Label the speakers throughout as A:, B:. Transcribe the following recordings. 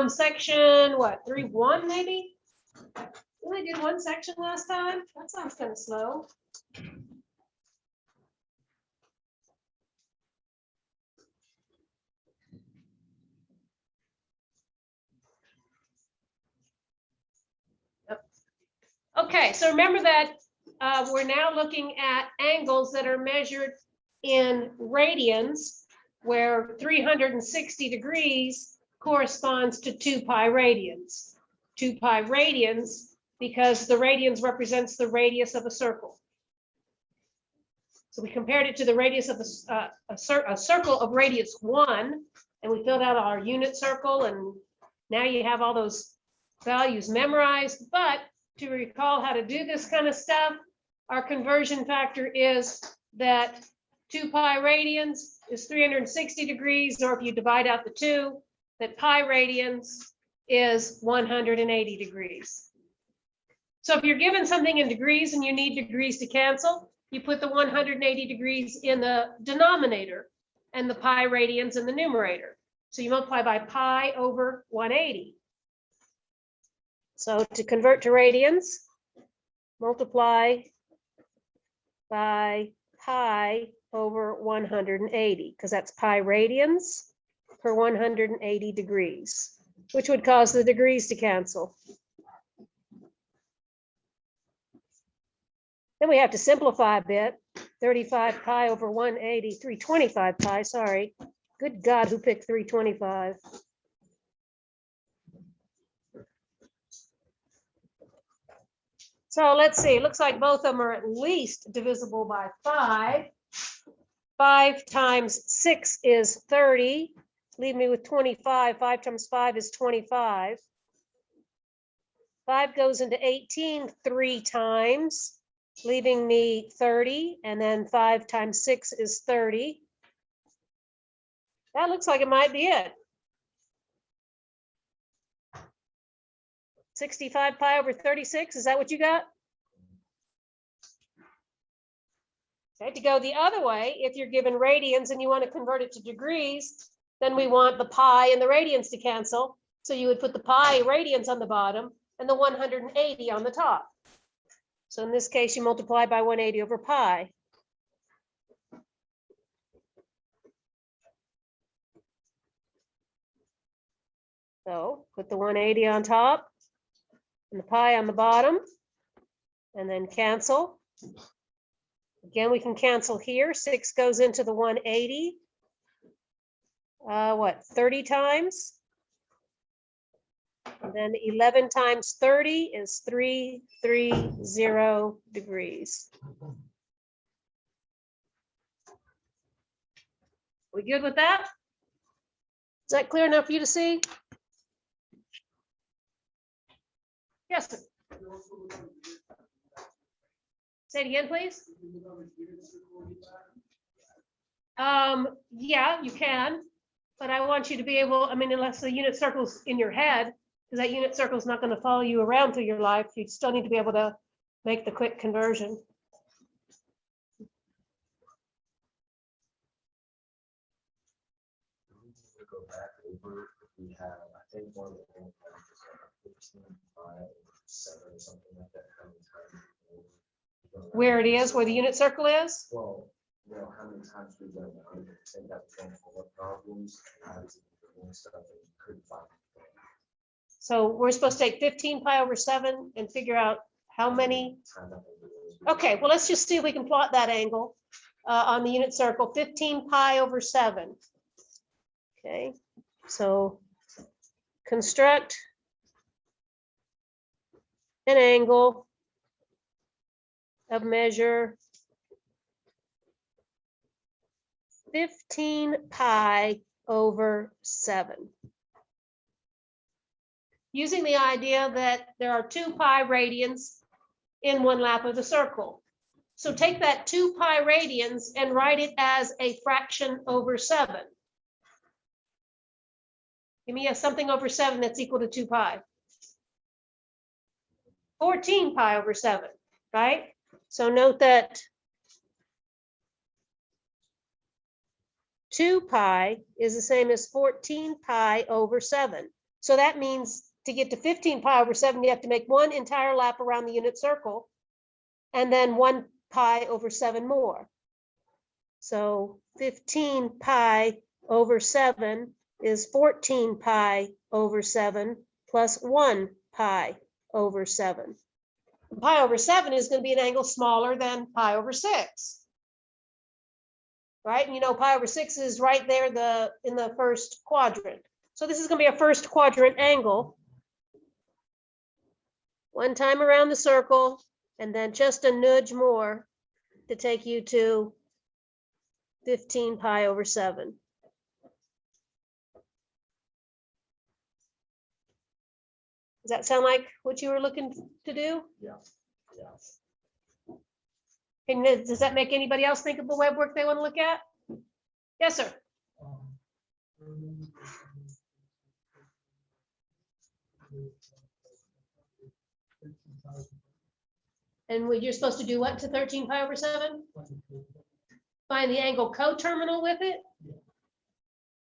A: Section, what, 3.1 maybe? We only did one section last time. That sounds kind of slow. Yep. Okay, so remember that we're now looking at angles that are measured in radians, where 360 degrees corresponds to 2 pi radians. 2 pi radians, because the radians represents the radius of a circle. So we compared it to the radius of a circle of radius 1, and we filled out our unit circle, and now you have all those values memorized. But to recall how to do this kind of stuff, our conversion factor is that 2 pi radians is 360 degrees, or if you divide out the 2, that pi radians is 180 degrees. So if you're given something in degrees and you need degrees to cancel, you put the 180 degrees in the denominator and the pi radians in the numerator. So you multiply by pi over 180. So to convert to radians, multiply by pi over 180, because that's pi radians per 180 degrees, which would cause the degrees to cancel. Then we have to simplify a bit. 35 pi over 180, 325 pi, sorry. Good God, who picked 325? So let's see, it looks like both of them are at least divisible by 5. 5 times 6 is 30. Leave me with 25. 5 times 5 is 25. 5 goes into 18 3 times, leaving me 30. And then 5 times 6 is 30. That looks like it might be it. 65 pi over 36, is that what you got? Okay, to go the other way, if you're given radians and you want to convert it to degrees, then we want the pi and the radians to cancel. So you would put the pi radians on the bottom and the 180 on the top. So in this case, you multiply by 180 over pi. So put the 180 on top and the pi on the bottom, and then cancel. Again, we can cancel here. 6 goes into the 180. 30 times? And then 11 times 30 is 330 degrees. We good with that? Is that clear enough for you to see? Yes, sir. Say it again, please. Yeah, you can, but I want you to be able, I mean, unless the unit circle's in your head, because that unit circle is not going to follow you around through your life, you still need to be able to make the quick conversion.
B: Go back over, we have, I think one of the old ones is 15 pi over 7 or something like that. How many times?
A: Where it is, where the unit circle is?
B: Well, you know, how many times we've done that? We take that from all problems, and stuff, and you couldn't find it.
A: So we're supposed to take 15 pi over 7 and figure out how many. Okay, well, let's just see if we can plot that angle on the unit circle. 15 pi over 7. Okay, so construct an angle of measure 15 pi over 7. Using the idea that there are 2 pi radians in one lap of the circle. So take that 2 pi radians and write it as a fraction over 7. Give me something over 7 that's equal to 2 pi. 14 pi over 7, right? So note that 2 pi is the same as 14 pi over 7. So that means to get to 15 pi over 7, you have to make one entire lap around the unit circle, and then 1 pi over 7 more. So 15 pi over 7 is 14 pi over 7 plus 1 pi over 7. Pi over 7 is going to be an angle smaller than pi over 6. Right? And you know, pi over 6 is right there in the first quadrant. So this is going to be a first quadrant angle. One time around the circle, and then just a nudge more to take you to 15 pi over 7. Does that sound like what you were looking to do?
B: Yeah, yeah.
A: And does that make anybody else think of the web work they want to look at? Yes, sir. And you're supposed to do what to 13 pi over 7? Find the angle coterminal with it?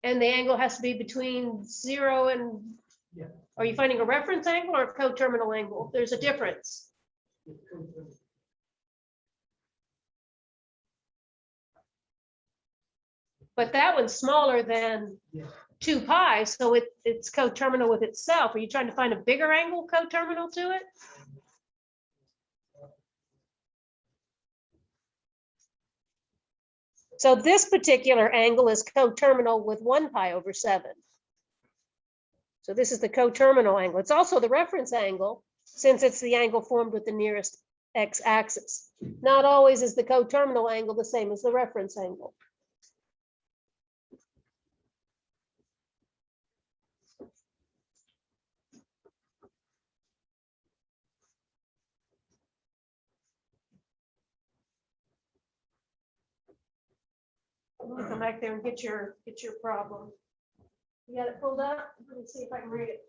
A: And the angle has to be between 0 and, are you finding a reference angle or a coterminal angle? There's a difference. But that one's smaller than 2 pi, so it's coterminal with itself. Are you trying to find a bigger angle coterminal to it? So this particular angle is coterminal with 1 pi over 7. So this is the coterminal angle. It's also the reference angle, since it's the angle formed with the nearest x-axis. Not always is the coterminal angle the same as the reference angle. Let me come back there and get your problem. You got it pulled up? Let me see if I can read it.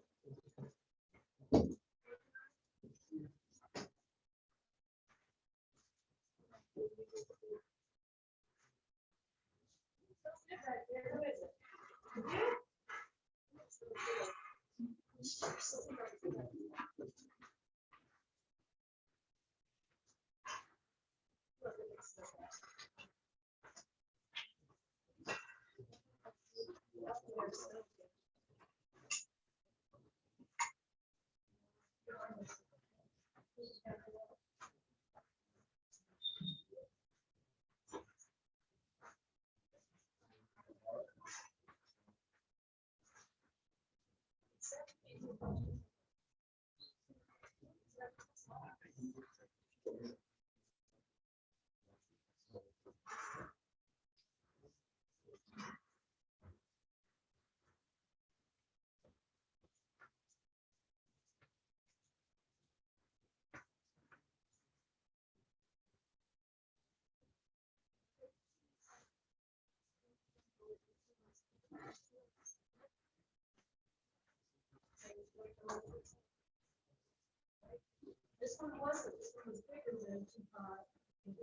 A: This one wasn't. This one was bigger than 2 pi.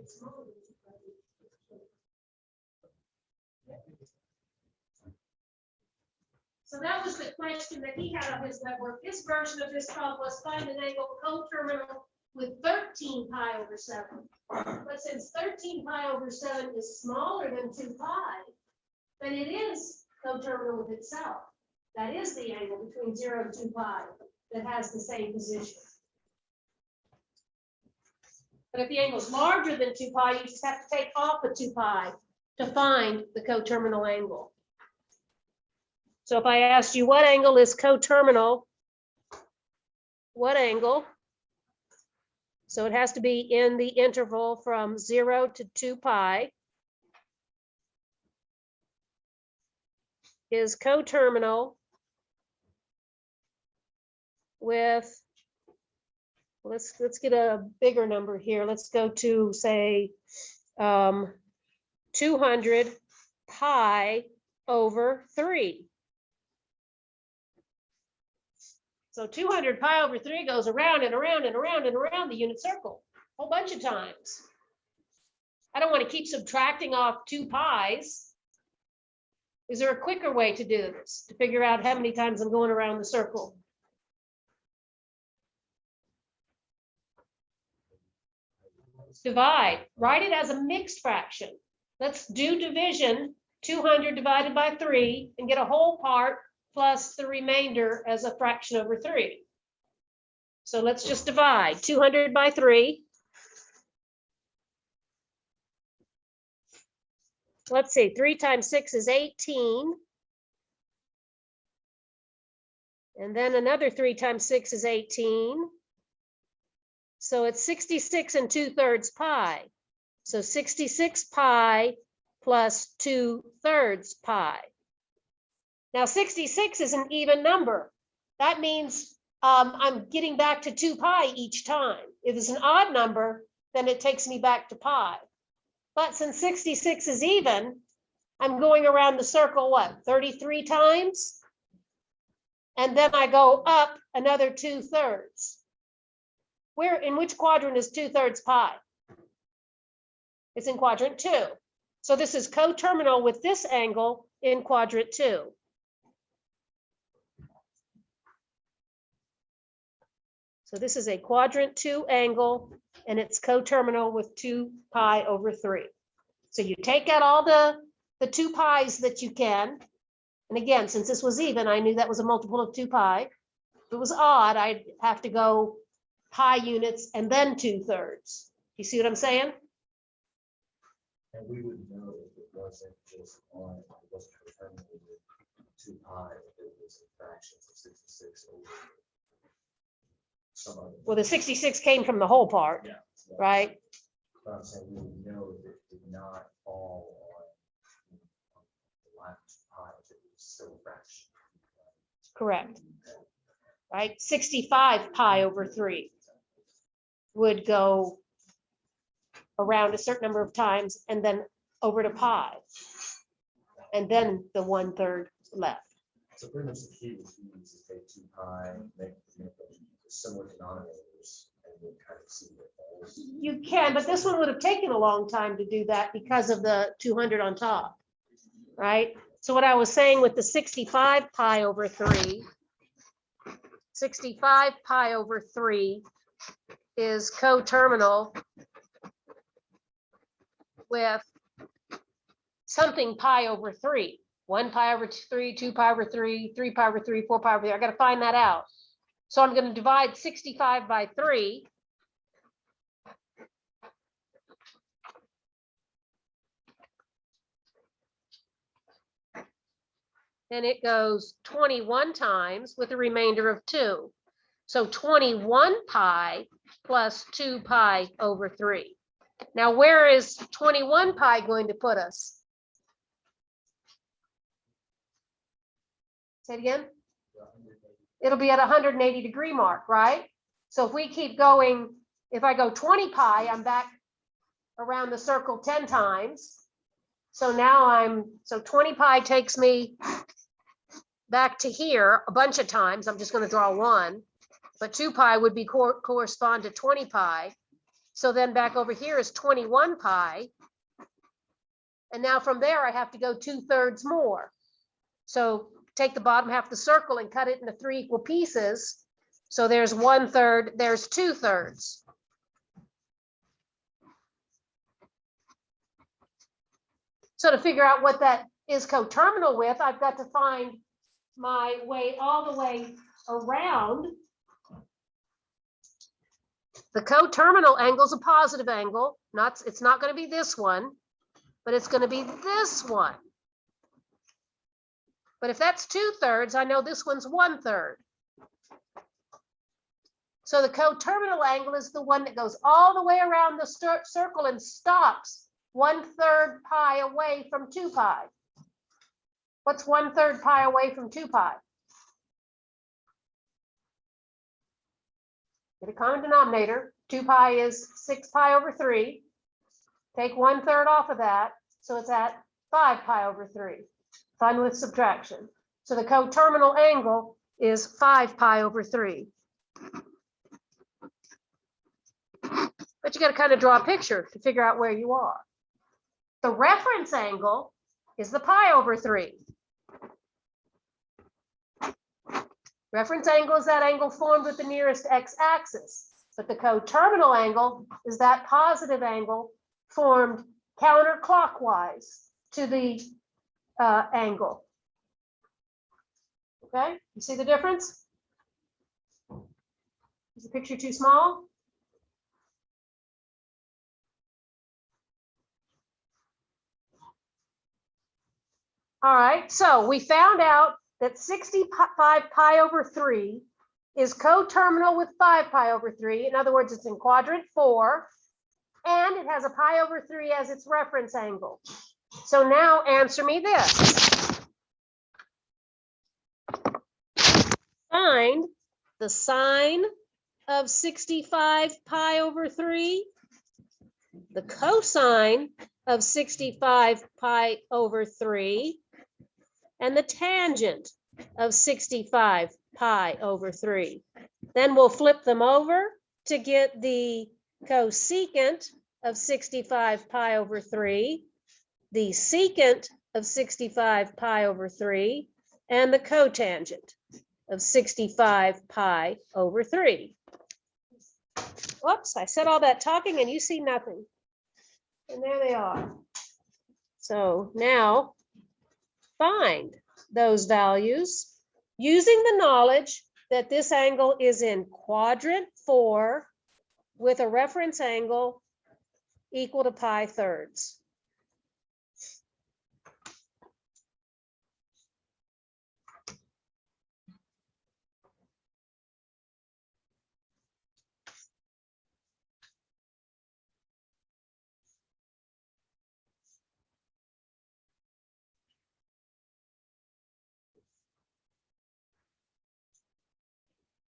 A: It's smaller than 2 pi. So that was the question that he had on his web work. His version of this problem was find an angle coterminal with 13 pi over 7. But since 13 pi over 7 is smaller than 2 pi, then it is coterminal with itself. That is the angle between 0 and 2 pi that has the same position. But if the angle is larger than 2 pi, you just have to take off the 2 pi to find the coterminal angle. So if I asked you what angle is coterminal, what angle? So it has to be in the interval from 0 to 2 pi. Is coterminal with, let's get a bigger number here. Let's go to say 200 pi over 3. So 200 pi over 3 goes around and around and around and around the unit circle a whole bunch of times. I don't want to keep subtracting off 2 pi's. Is there a quicker way to do this, to figure out how many times I'm going around the circle? Divide, write it as a mixed fraction. Let's do division, 200 divided by 3, and get a whole part plus the remainder as a fraction over 3. So let's just divide 200 by 3. Let's see, 3 times 6 is 18. And then another 3 times 6 is 18. So it's 66 2/3 pi. So 66 pi plus 2/3 pi. Now 66 is an even number. That means I'm getting back to 2 pi each time. If it's an odd number, then it takes me back to pi. But since 66 is even, I'm going around the circle, what, 33 times? And then I go up another 2/3. Where, in which quadrant is 2/3 pi? It's in quadrant 2. So this is coterminal with this angle in quadrant 2. So this is a quadrant 2 angle, and it's coterminal with 2 pi over 3. So you take out all the 2 pi's that you can. And again, since this was even, I knew that was a multiple of 2 pi. If it was odd, I'd have to go pi units and then 2/3. You see what I'm saying?
B: And we would know if it wasn't just on, it wasn't determined with 2 pi, if it was a fraction of 66 over some other.
A: Well, the 66 came from the whole part,
B: Yeah. So
A: right?
B: But I'm saying we would know if it did not fall on the last pi, if it was still a fraction.
A: Correct. Right? 65 pi over 3 would go around a certain number of times and then over to pi. And then the 1/3 left.
B: So pretty much the key was to take 2 pi, make them similar denominators, and then kind of see what falls.
A: You can, but this one would have taken a long time to do that because of the 200 on top, right? So what I was saying with the 65 pi over 3, 65 pi over 3 is coterminal with something pi over 3. 1 pi over 3, 2 pi over 3, 3 pi over 3, 4 pi over 3. I got to find that out. So I'm going to divide 65 by 3. And it goes 21 times with a remainder of 2. So 21 pi plus 2 pi over 3. Now, where is 21 pi going to put us? Say it again. It'll be at 180-degree mark, right? So if we keep going, if I go 20 pi, I'm back around the circle 10 times. So now so 20 pi takes me back to here a bunch of times. I'm just going to draw one, but 2 pi would be correspond to 20 pi. So then back over here is 21 pi. And now from there, I have to go 2/3 more. So take the bottom half of the circle and cut it into 3 equal pieces. So there's 1/3, there's 2/3. So to figure out what that is coterminal with, I've got to find my way all the way around. The coterminal angle is a positive angle. It's not going to be this one, but it's going to be this one. But if that's 2/3, I know this one's 1/3. So the coterminal angle is the one that goes all the way around the circle and stops 1/3 pi away from 2 pi. What's 1/3 pi away from 2 pi? Get a common denominator. 2 pi is 6 pi over 3. Take 1/3 off of that. So it's at 5 pi over 3. Fun with subtraction. So the coterminal angle is 5 pi over 3. But you got to kind of draw a picture to figure out where you are. The reference angle is the pi over 3. Reference angle is that angle formed with the nearest x-axis, but the coterminal angle is that positive angle formed counterclockwise to the angle. Okay, you see the difference? Is the picture too small? All right, so we found out that 65 pi over 3 is coterminal with 5 pi over 3. In other words, it's in quadrant 4, and it has a pi over 3 as its reference angle. So now answer me this. Find the sine of 65 pi over 3, the cosine of 65 pi over 3, and the tangent of 65 pi over 3. Then we'll flip them over to get the cosecant of 65 pi over 3, the secant of 65 pi over 3, and the cotangent of 65 pi over 3. Whoops, I said all that talking and you see nothing. And there they are. So now find those values using the knowledge that this angle is in quadrant 4 with a reference angle equal to pi thirds.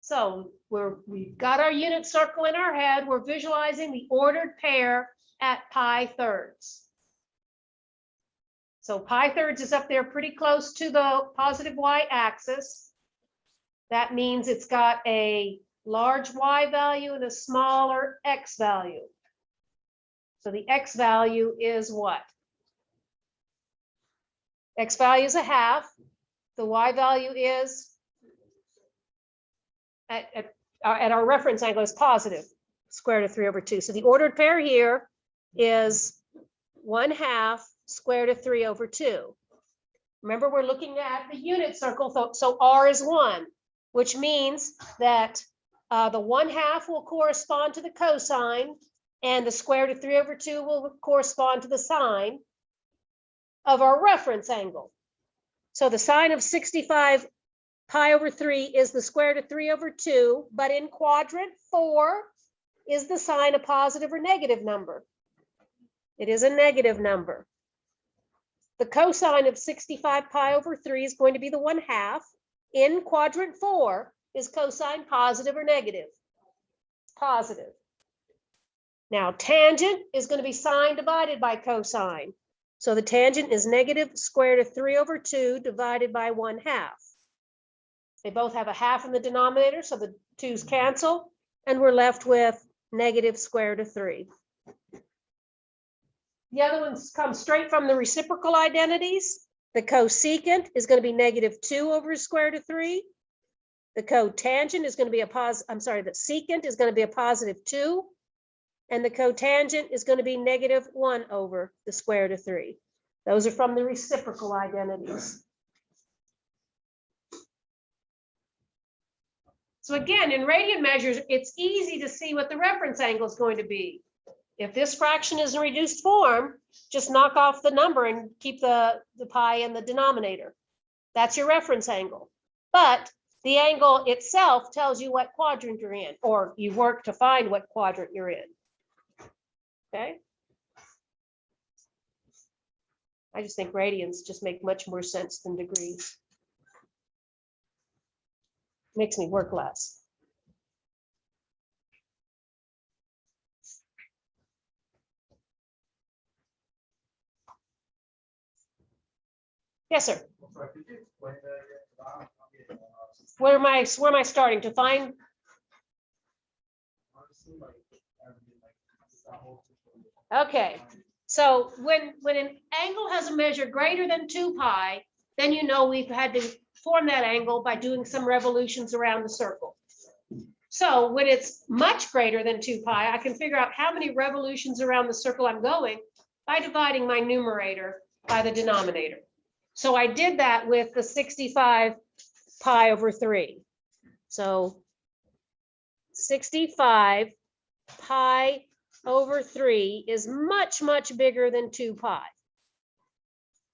A: So we've got our unit circle in our head. We're visualizing the ordered pair at pi thirds. So pi thirds is up there pretty close to the positive y-axis. That means it's got a large y value and a smaller x value. So the x value is what? X value is a half. The y value is at our reference angle is positive, square root of 3 over 2. So the ordered pair here is 1/2 square root of 3 over 2. Remember, we're looking at the unit circle, so r is 1, which means that the 1/2 will correspond to the cosine, and the square root of 3 over 2 will correspond to the sine of our reference angle. So the sine of 65 pi over 3 is the square root of 3 over 2, but in quadrant 4 is the sign a positive or negative number? It is a negative number. The cosine of 65 pi over 3 is going to be the 1/2. In quadrant 4 is cosine positive or negative? Positive. Now tangent is going to be sine divided by cosine. So the tangent is negative square root of 3 over 2 divided by 1/2. They both have a half in the denominator, so the 2's cancel, and we're left with negative square root of 3. The other ones come straight from the reciprocal identities. The cosecant is going to be negative 2 over square root of 3. The cotangent is going to be the secant is going to be a positive 2. And the cotangent is going to be negative 1 over the square root of 3. Those are from the reciprocal identities. So again, in radian measures, it's easy to see what the reference angle is going to be. If this fraction is in reduced form, just knock off the number and keep the pi in the denominator. That's your reference angle. But the angle itself tells you what quadrant you're in, or you work to find what quadrant you're in. Okay? I just think radians just make much more sense than degrees. Makes me work less. Yes, sir. Where am I starting to find? Okay, so when an angle has a measure greater than 2 pi, then you know we've had to form that angle by doing some revolutions around the circle. So when it's much greater than 2 pi, I can figure out how many revolutions around the circle I'm going by dividing my numerator by the denominator. So I did that with the 65 pi over 3. So 65 pi over 3 is much, much bigger than 2 pi.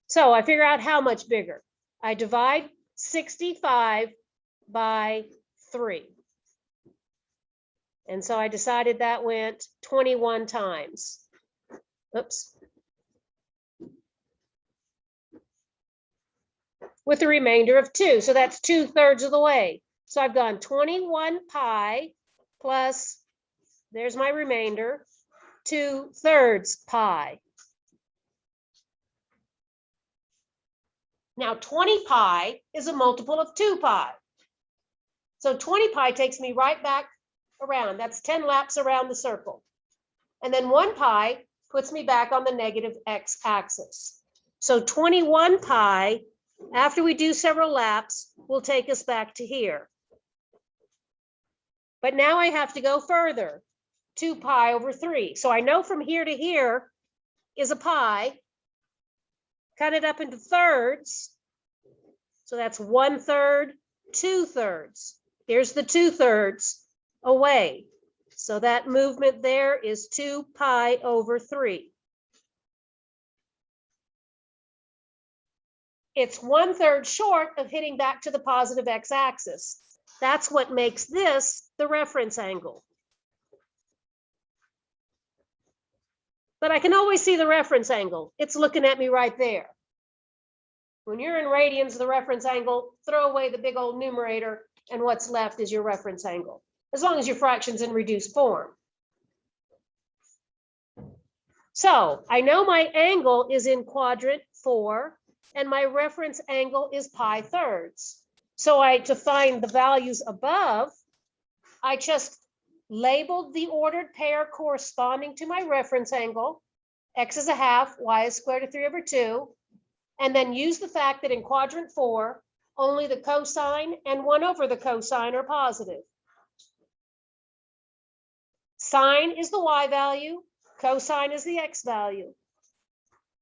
A: So I figure out how much bigger. I divide 65 by 3. And so I decided that went 21 times. Oops. With a remainder of 2. So that's 2/3 of the way. So I've gone 21 pi plus, there's my remainder, 2/3 pi. Now 20 pi is a multiple of 2 pi. So 20 pi takes me right back around. That's 10 laps around the circle. And then 1 pi puts me back on the negative x-axis. So 21 pi, after we do several laps, will take us back to here. But now I have to go further, 2 pi over 3. So I know from here to here is a pi. Cut it up into thirds. So that's 1/3, 2/3. Here's the 2/3 away. So that movement there is 2 pi over 3. It's 1/3 short of hitting back to the positive x-axis. That's what makes this the reference angle. But I can always see the reference angle. It's looking at me right there. When you're in radians, the reference angle, throw away the big old numerator, and what's left is your reference angle, as long as your fraction's in reduced form. So I know my angle is in quadrant 4, and my reference angle is pi thirds. So to find the values above, I just labeled the ordered pair corresponding to my reference angle. X is a half, y is square root of 3 over 2. And then use the fact that in quadrant 4, only the cosine and 1 over the cosine are positive. Sine is the y value, cosine is the x value.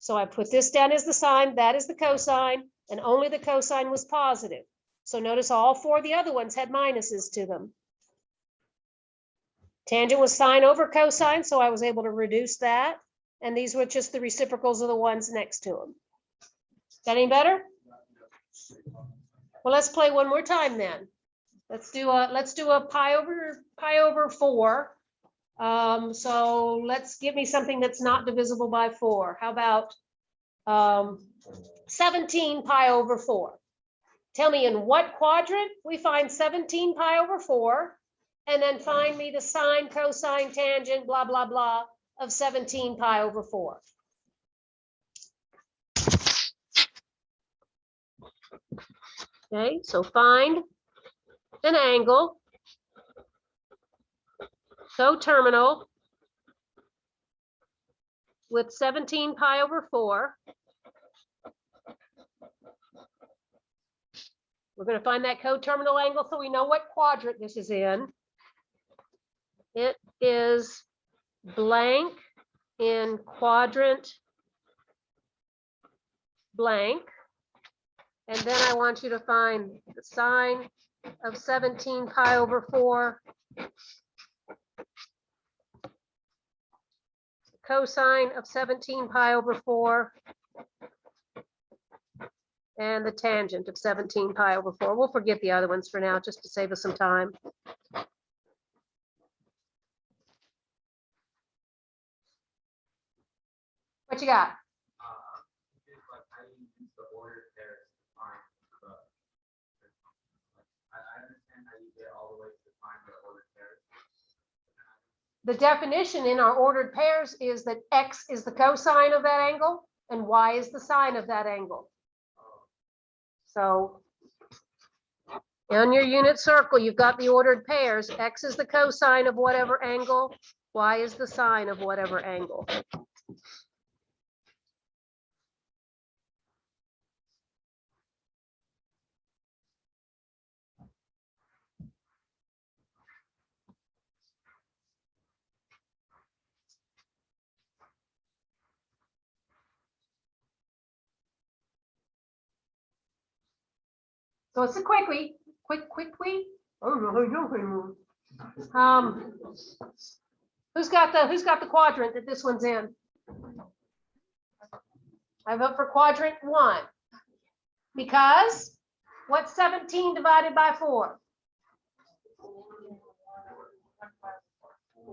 A: So I put this down as the sine, that is the cosine, and only the cosine was positive. So notice all 4 of the other ones had minuses to them. Tangent was sine over cosine, so I was able to reduce that. And these were just the reciprocals of the ones next to them. That any better? Well, let's play one more time then. Let's do a pi over 4. So let's give me something that's not divisible by 4. How about 17 pi over 4? Tell me in what quadrant we find 17 pi over 4, and then find me the sine, cosine, tangent, blah, blah, blah of 17 pi over 4. Okay, so find an angle, coterminal with 17 pi over 4. We're going to find that coterminal angle so we know what quadrant this is in. It is blank in quadrant blank. And then I want you to find the sine of 17 pi over 4, cosine of 17 pi over 4, and the tangent of 17 pi over 4. We'll forget the other ones for now, just to save us some time. What you got? The definition in our ordered pairs is that x is the cosine of that angle and y is the sine of that angle. So on your unit circle, you've got the ordered pairs. X is the cosine of whatever angle, y is the sine of whatever angle. So it's a quickly. Who's got the quadrant that this one's in? I vote for quadrant 1. Because what's 17 divided by 4?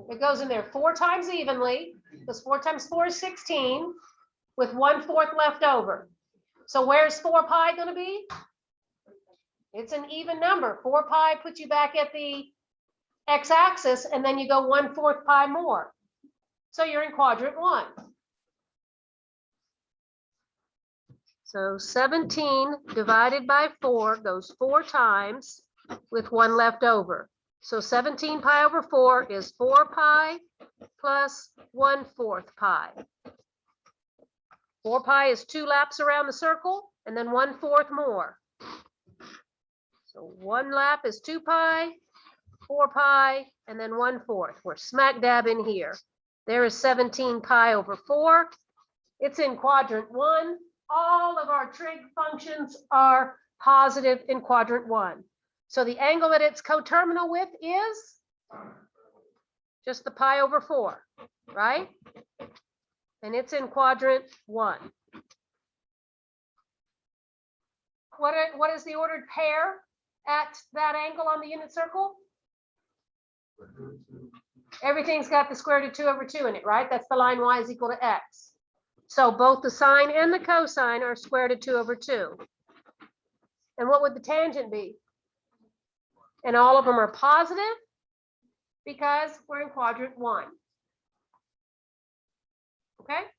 A: It goes in there 4 times evenly, because 4 times 4 is 16, with 1/4 left over. So where's 4 pi going to be? It's an even number. 4 pi puts you back at the x-axis, and then you go 1/4 pi more. So you're in quadrant 1. So 17 divided by 4 goes 4 times with 1 left over. So 17 pi over 4 is 4 pi plus 1/4 pi. 4 pi is 2 laps around the circle and then 1/4 more. So 1 lap is 2 pi, 4 pi, and then 1/4. We're smack dab in here. There is 17 pi over 4. It's in quadrant 1. All of our trig functions are positive in quadrant 1. So the angle that it's coterminal with is just the pi over 4, right? And it's in quadrant 1. What is the ordered pair at that angle on the unit circle? Everything's got the square root of 2 over 2 in it, right? That's the line y is equal to x. So both the sine and the cosine are square root of 2 over 2. And what would the tangent be? And all of them are positive because we're in quadrant 1. Okay?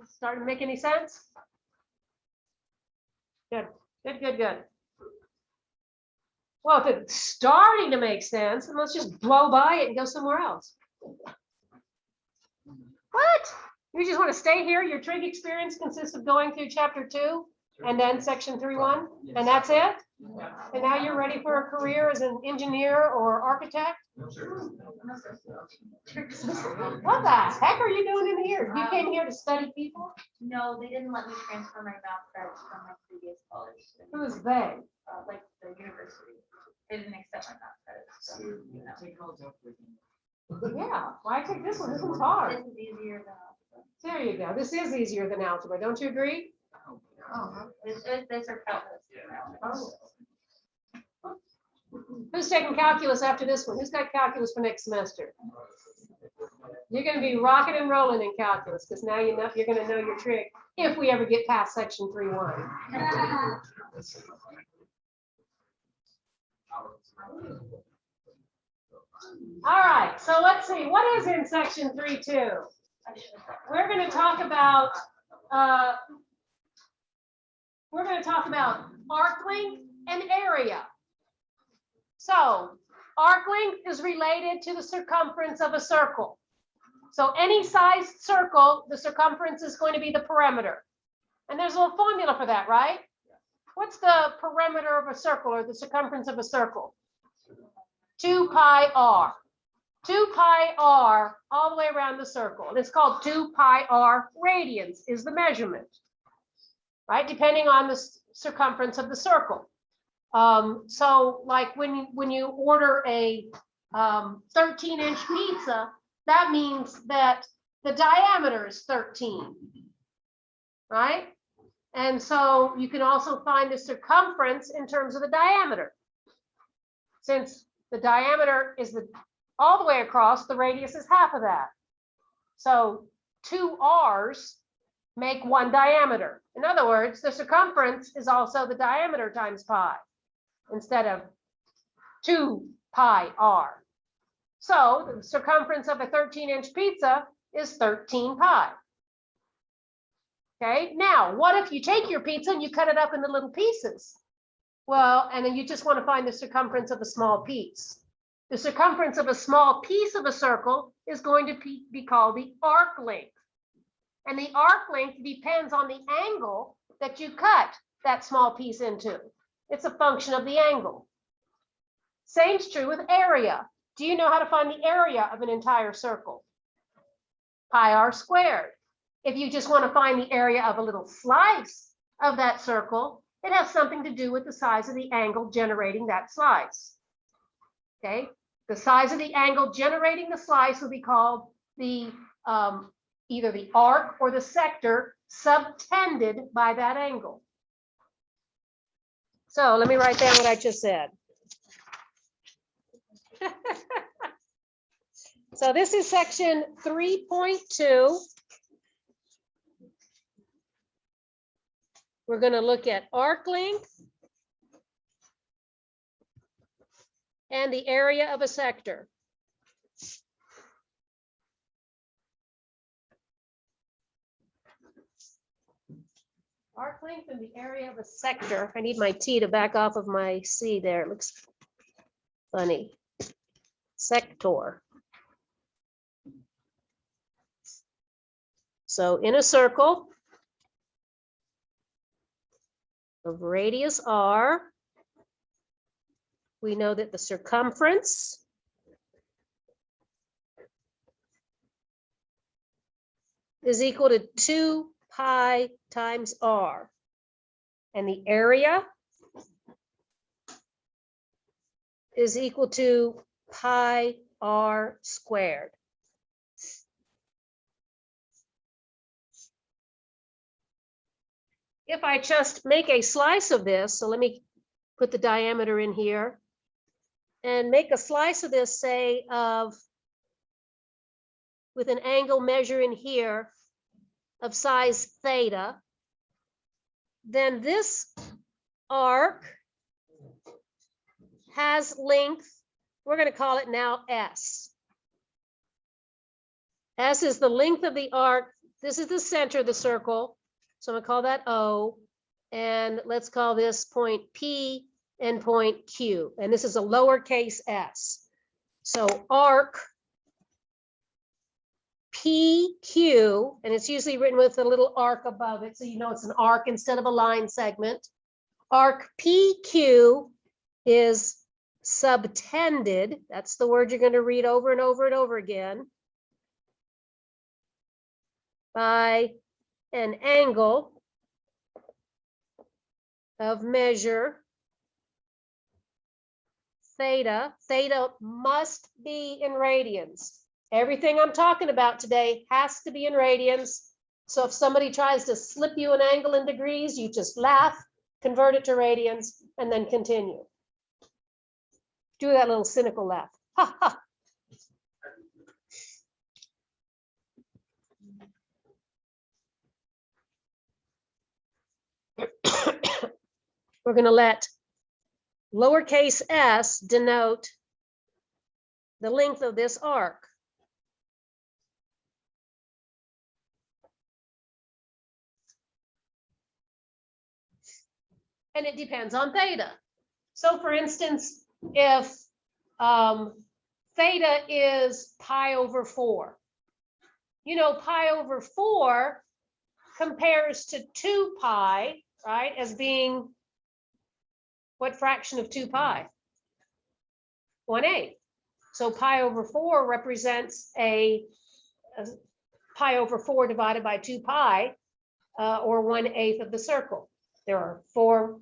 A: Starting to make any sense? Good. Well, if it's starting to make sense, then let's just blow by it and go somewhere else. What? You just want to stay here? Your trig experience consists of going through chapter 2 and then section 3.1, and that's it? And now you're ready for a career as an engineer or architect? What the heck are you doing in here? You came here to study people?
C: No, they didn't let me transfer my math credits from my previous college.
A: Who is they?
C: Like the university. They didn't accept my math credits. So, you know.
A: Yeah, why take this one? This one's hard.
C: This is easier than algebra.
A: There you go. This is easier than algebra. Don't you agree?
C: Oh, this are calculus.
A: Oh. Who's taking calculus after this one? Who's got calculus for next semester? You're going to be rocking and rolling in calculus because now you know you're going to know your trick if we ever get past section 3.1. All right, so let's see, what is in section 3.2? We're going to talk about arc length and area. So arc length is related to the circumference of a circle. So any sized circle, the circumference is going to be the perimeter. And there's a little formula for that, right? What's the perimeter of a circle or the circumference of a circle? 2 pi r. 2 pi r all the way around the circle. And it's called 2 pi r radians is the measurement, right? Depending on the circumference of the circle. So like when you order a 13-inch pizza, that means that the diameter is 13, right? And so you can also find the circumference in terms of the diameter. Since the diameter is all the way across, the radius is half of that. So 2 r's make 1 diameter. In other words, the circumference is also the diameter times pi instead of 2 pi r. So the circumference of a 13-inch pizza is 13 pi. Okay, now what if you take your pizza and you cut it up into little pieces? Well, and then you just want to find the circumference of a small piece. The circumference of a small piece of a circle is going to be called the arc length. And the arc length depends on the angle that you cut that small piece into. It's a function of the angle. Same's true with area. Do you know how to find the area of an entire circle? Pi r squared. If you just want to find the area of a little slice of that circle, it has something to do with the size of the angle generating that slice. Okay, the size of the angle generating the slice will be called the either the arc or the sector subtended by that angle. So let me write down what I just said. So this is section 3.2. We're going to look at arc length and the area of a sector. Arc length and the area of a sector. I need my T to back off of my C there. It looks funny. Sector. So in a circle of radius r, we know that the circumference is equal to 2 pi times r, and the area is equal to pi r squared. If I just make a slice of this, so let me put the diameter in here and make a slice of this, say, with an angle measure in here of size theta, then this arc has length, we're going to call it now S. S is the length of the arc. This is the center of the circle. So I'm going to call that O, and let's call this point P and point Q. And this is a lowercase s. So arc PQ, and it's usually written with a little arc above it, so you know it's an arc instead of a line segment. Arc PQ is subtended. That's the word you're going to read over and over and over again. By an angle of measure theta. Theta must be in radians. Everything I'm talking about today has to be in radians. So if somebody tries to slip you an angle in degrees, you just laugh, convert it to radians, and then continue. Do that little cynical laugh. Ha ha. We're going to let lowercase s denote the length of this arc. And it depends on theta. So for instance, if theta is pi over 4, you know, pi over 4 compares to 2 pi, right, as being what fraction of 2 pi? 1/8. So pi over 4 represents a pi over 4 divided by 2 pi, or 1/8 of the circle. There are 4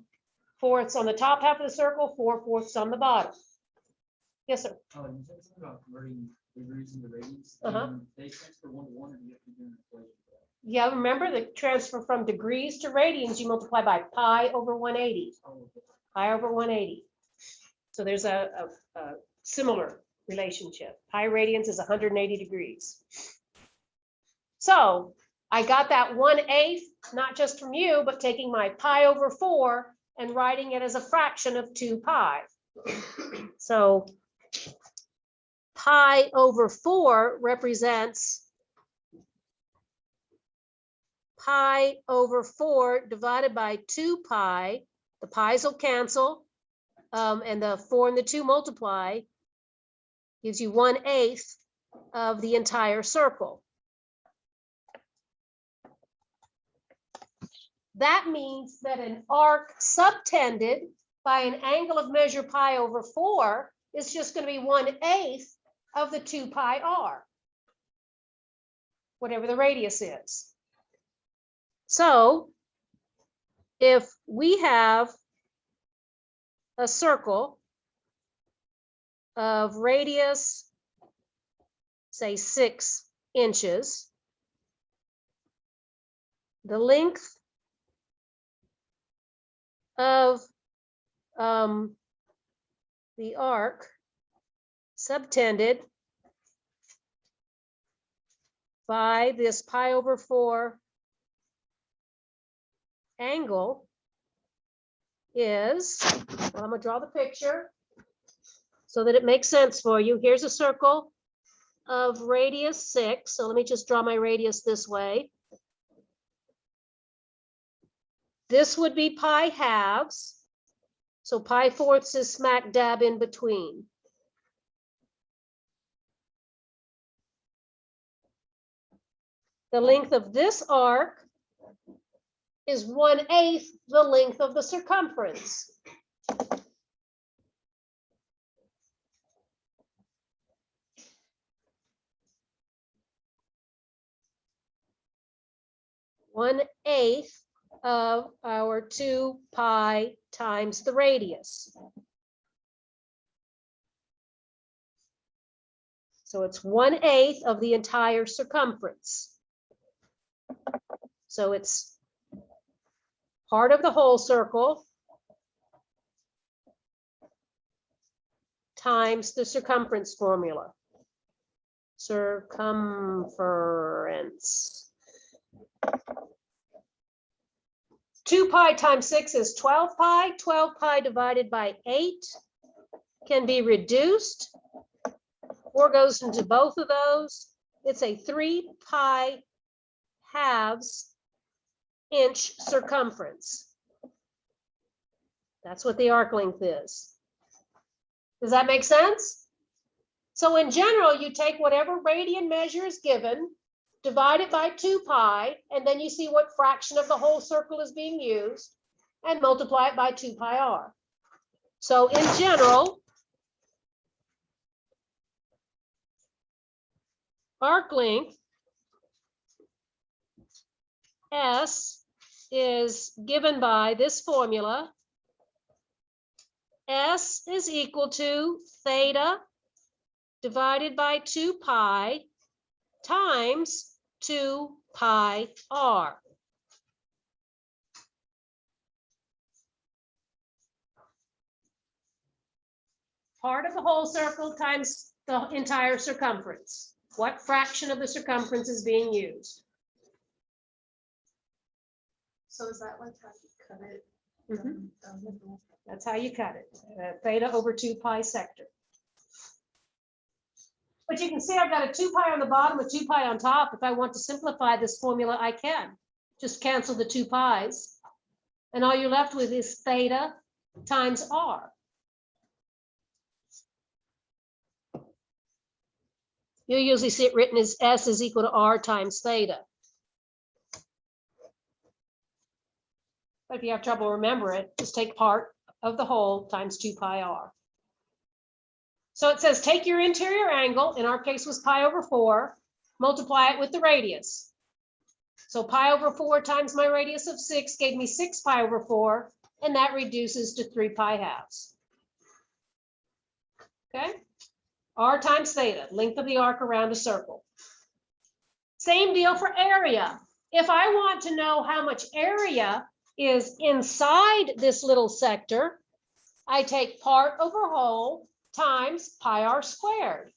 A: fourths on the top half of the circle, 4 fourths on the bottom. Yes, sir.
D: Oh, you said something about converting degrees into radians. They transfer 1 to 1, and you have to do an equation for that.
A: Yeah, remember the transfer from degrees to radians, you multiply by pi over 180. Pi over 180. So there's a similar relationship. Pi radians is 180 degrees. So I got that 1/8, not just from you, but taking my pi over 4 and writing it as a fraction of 2 pi. So pi over 4 represents pi over 4 divided by 2 pi. The pi's will cancel, and the 4 and the 2 multiply, gives you 1/8 of the entire circle. That means that an arc subtended by an angle of measure pi over 4 is just going to be 1/8 of the 2 pi r, whatever the radius is. So if we have a circle of radius, say 6 inches, the length of the arc subtended by this pi/4 angle is, well, I'm gonna draw the picture so that it makes sense for you. Here's a circle of radius 6. So let me just draw my radius this way. This would be pi halves. So pi/4 is smack dab in between. The length of this arc is 1/8 the length of the circumference. One-eighth of our 2 pi times the radius. So it's 1/8 of the entire circumference. So it's part of the whole circle times the circumference formula. Circumference. 2 pi times 6 is 12 pi. 12 pi divided by 8 can be reduced. 4 goes into both of those. It's a 3 pi halves inch circumference. That's what the arc length is. Does that make sense? So in general, you take whatever radian measure is given, divide it by 2 pi, and then you see what fraction of the whole circle is being used, and multiply it by 2 pi r. So in general, arc length S is given by this formula. S is equal to theta divided by 2 pi times 2 pi r. Part of the whole circle times the entire circumference. What fraction of the circumference is being used?
C: So is that like how you cut it?
A: That's how you cut it. Theta over 2 pi sector. But you can see I've got a 2 pi on the bottom, a 2 pi on top. If I want to simplify this formula, I can. Just cancel the 2 pi's. And all you're left with is theta times r. You usually see it written as S is equal to R times theta. But if you have trouble remembering it, just take part of the whole times 2 pi r. So it says take your interior angle, in our case was pi/4, multiply it with the radius. So pi/4 times my radius of 6 gave me 6 pi/4, and that reduces to 3 pi halves. Okay? R times theta, length of the arc around a circle. Same deal for area. If I want to know how much area is inside this little sector, I take part over whole times pi r squared.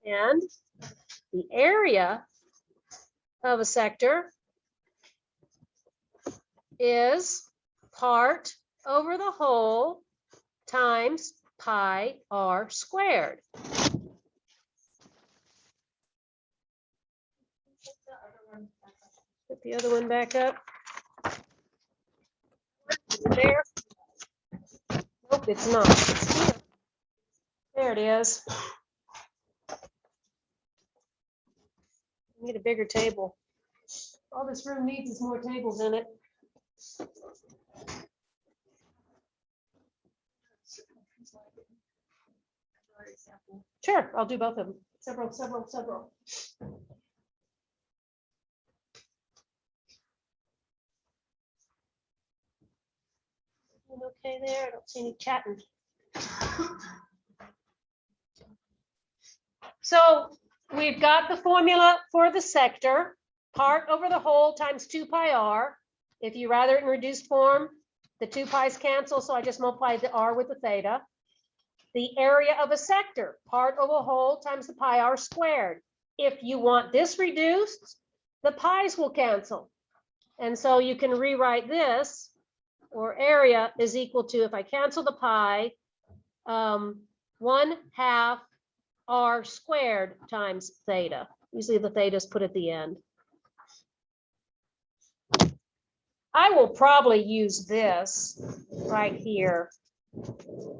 A: And the area of a sector is part over the whole times pi r squared. Put the other one back up. There. Nope, it's not. It's here. There it is. Need a bigger table. All this room needs is more tables in it. Sure, I'll do both of them. Several. Okay there, I don't see any chatting. So we've got the formula for the sector, part over the whole times 2 pi r. If you rather it in reduced form, the 2 pi's cancel, so I just multiply the r with the theta. The area of a sector, part over whole times the pi r squared. If you want this reduced, the pi's will cancel. And so you can rewrite this, or area is equal to, if I cancel the pi, 1/2 r squared times theta. Usually the theta is put at the end. I will probably use this right here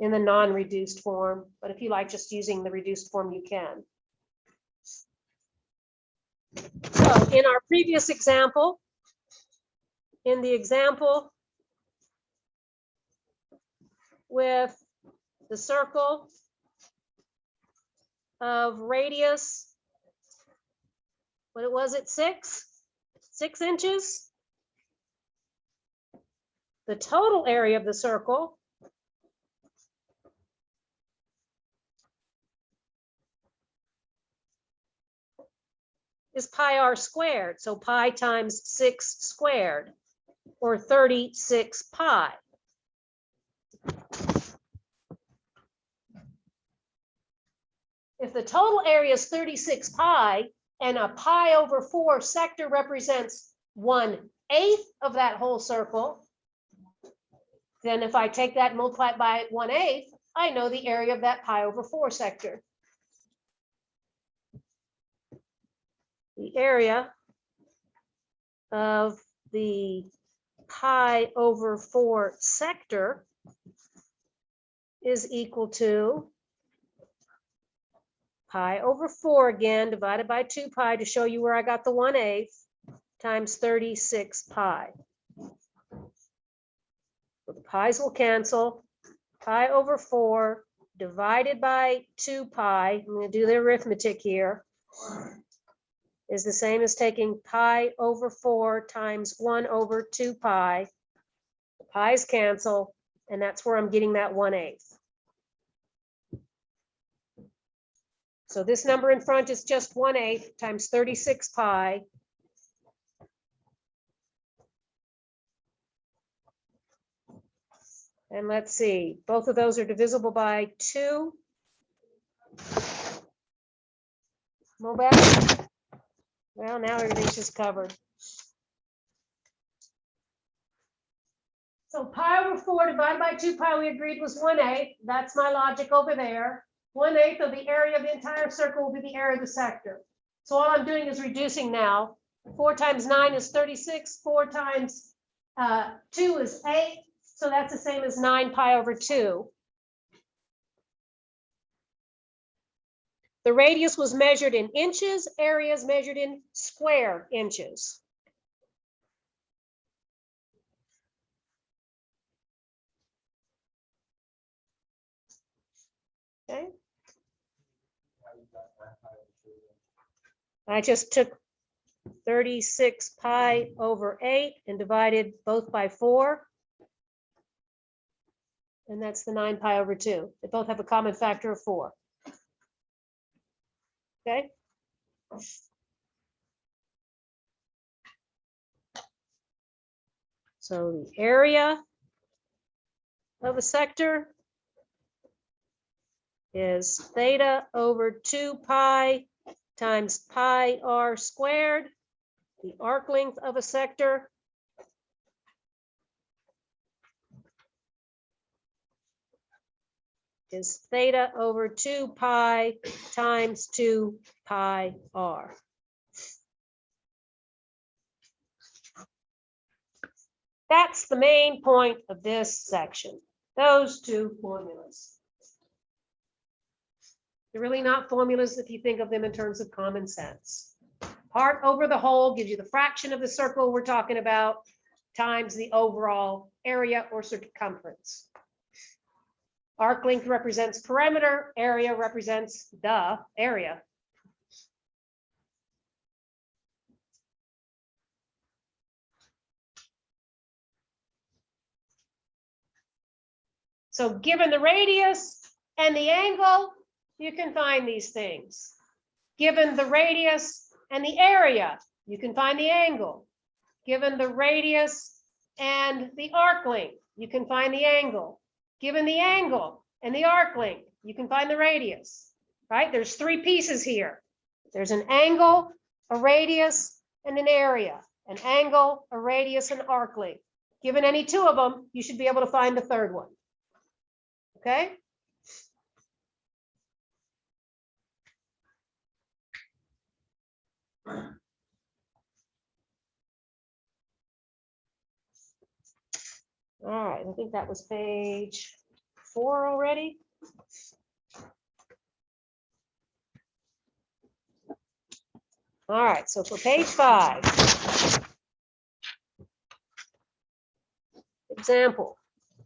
A: in the non-reduced form, but if you like just using the reduced form, you can. So in our previous example, in the example with the circle of radius, what was it, 6 inches? The total area of the circle is pi r squared, so pi times 6 squared, or 36 pi. If the total area is 36 pi and a pi over 4 sector represents 1/8 of that whole circle, then if I take that and multiply it by 1/8, I know the area of that pi over 4 sector. The area of the pi over 4 sector is equal to pi over 4 again, divided by 2 pi to show you where I got the 1/8, times 36 pi. So the pi's will cancel. Pi over 4 divided by 2 pi, I'm going to do the arithmetic here, is the same as taking pi over 4 times 1 over 2 pi. The pi's cancel, and that's where I'm getting that 1/8. So this number in front is just 1/8 times 36 pi. And let's see, both of those are divisible by 2. Mobile. Well, now everything's just covered. So pi over 4 divided by 2 pi, we agreed was 1/8. That's my logic over there. 1/8 of the area of the entire circle will be the area of the sector. So all I'm doing is reducing now. 4 times 9 is 36. 4 times 2 is 8. So that's the same as 9 pi over 2. The radius was measured in inches, area is measured in square inches. Okay. I just took 36 pi over 8 and divided both by 4. And that's the 9 pi over 2. They both have a common factor of 4. Okay. So the area of a sector is theta over 2 pi times pi r squared. The arc length of a sector is theta over 2 pi times 2 pi r. That's the main point of this section, those two formulas. They're really not formulas if you think of them in terms of common sense. Part over the whole gives you the fraction of the circle we're talking about times the overall area or circumference. Arc length represents perimeter, area represents the area. So given the radius and the angle, you can find these things. Given the radius and the area, you can find the angle. Given the radius and the arc length, you can find the angle. Given the angle and the arc length, you can find the radius, right? There's three pieces here. There's an angle, a radius, and an area. An angle, a radius, and arc length. Given any two of them, you should be able to find the third one. Okay? All right, I think that was page 4 already. All right, so for page 5, example,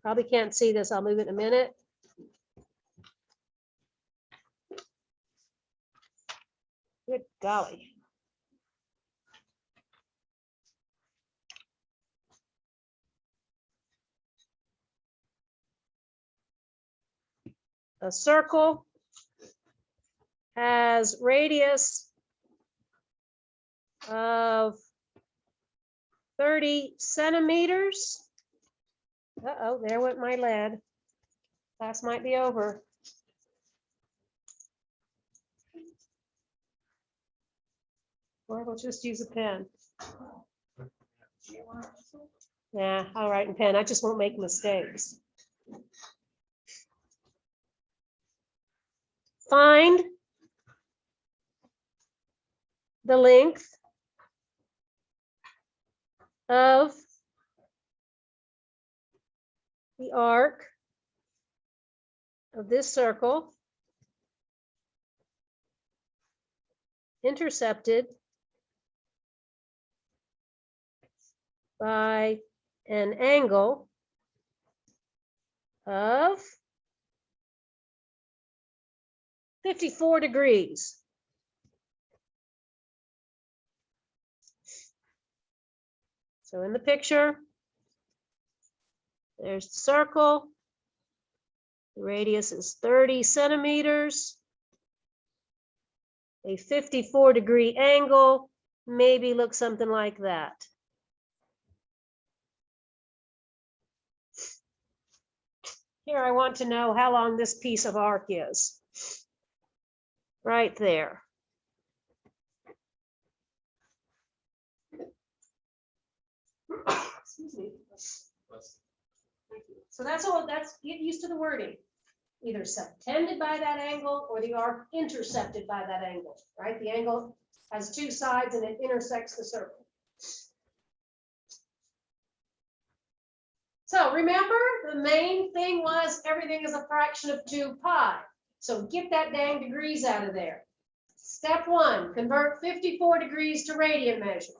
A: probably can't see this, I'll move it in a minute. Good golly. A circle has radius of 30 centimeters. Uh-oh, there went my lead. Class might be over. Or we'll just use a pen. Yeah, I'll write in pen. I just won't make mistakes. Find the length of the arc of this circle intercepted by an angle of 54 degrees. So in the picture, there's the circle. The radius is 30 centimeters. A 54-degree angle maybe looks something like that. Here I want to know how long this piece of arc is. Right there. Excuse me. So that's all, get used to the wording. Either subtended by that angle or the arc intercepted by that angle, right? The angle has two sides and it intersects the circle. So remember, the main thing was everything is a fraction of 2 pi. So get that dang degrees out of there. Step 1, convert 54 degrees to radian measure.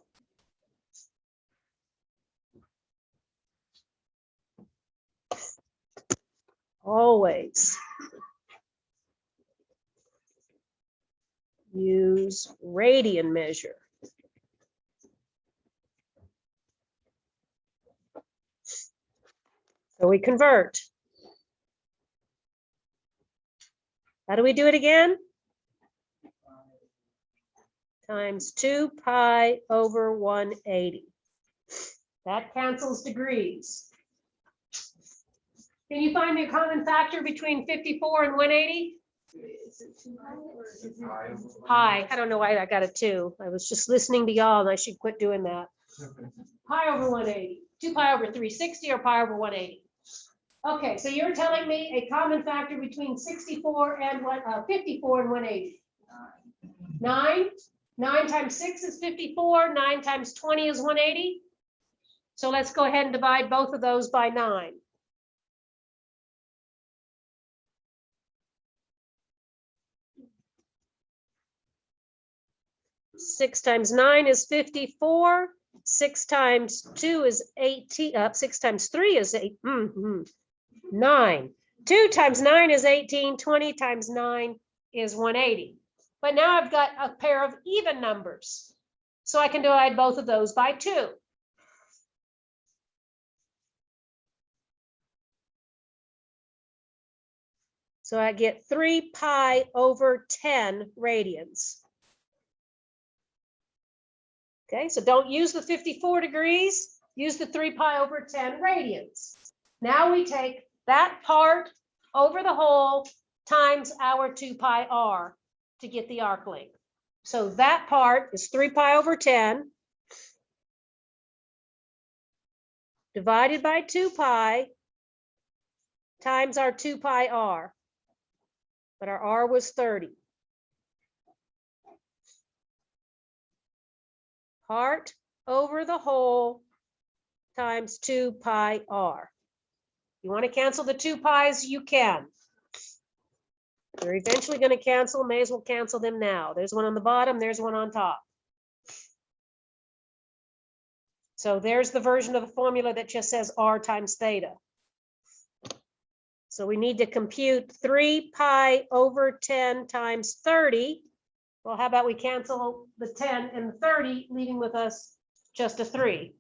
A: Always use radian measure. So we convert. How do we do it again? Times 2 pi over 180. That cancels degrees. Can you find me a common factor between 54 and 180? Pi. I don't know why I got a 2. I was just listening to y'all and I should quit doing that. Pi over 180. 2 pi over 360 or pi over 180. Okay, so you're telling me a common factor between 54 and 54 and 180. 9. 9 times 6 is 54. 9 times 20 is 180. So let's go ahead and divide both of those by 9. 6 times 9 is 54. 6 times 2 is 18. 6 times 3 is 8. 9. 2 times 9 is 18. 20 times 9 is 180. But now I've got a pair of even numbers. So I can divide both of those by 2. So I get 3 pi over 10 radians. Okay, so don't use the 54 degrees, use the 3 pi over 10 radians. Now we take that part over the whole times our 2 pi r to get the arc length. So that part is 3 pi over 10 divided by 2 pi times our 2 pi r. But our r was 30. Part over the whole times 2 pi r. You want to cancel the 2 pi's, you can. They're eventually going to cancel, may as well cancel them now. There's one on the bottom, there's one on top. So there's the version of the formula that just says r times theta. So we need to compute 3 pi over 10 times 30. Well, how about we cancel the 10 and the 30, leaving with us just a 3.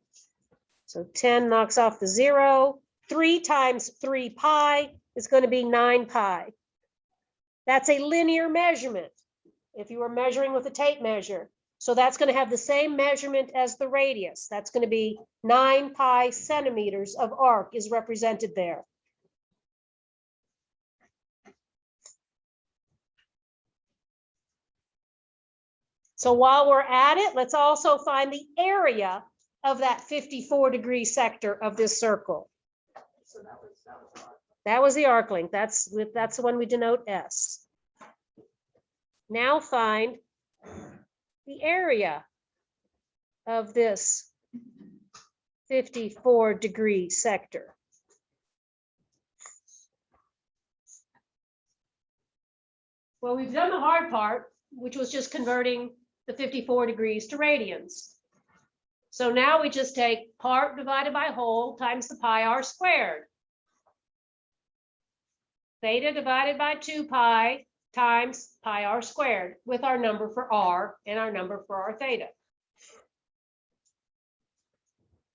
A: So 10 knocks off the 0. 3 times 3 pi is going to be 9 pi. That's a linear measurement if you were measuring with a tape measure. So that's going to have the same measurement as the radius. That's going to be 9 pi centimeters of arc is represented there. So while we're at it, let's also find the area of that 54-degree sector of this circle.
C: So that was
A: That was the arc length. That's the one we denote S. Now find the area of this 54-degree sector. Well, we've done the hard part, which was just converting the 54 degrees to radians. So now we just take part divided by whole times the pi r squared. Theta divided by 2 pi times pi r squared with our number for r and our number for our theta.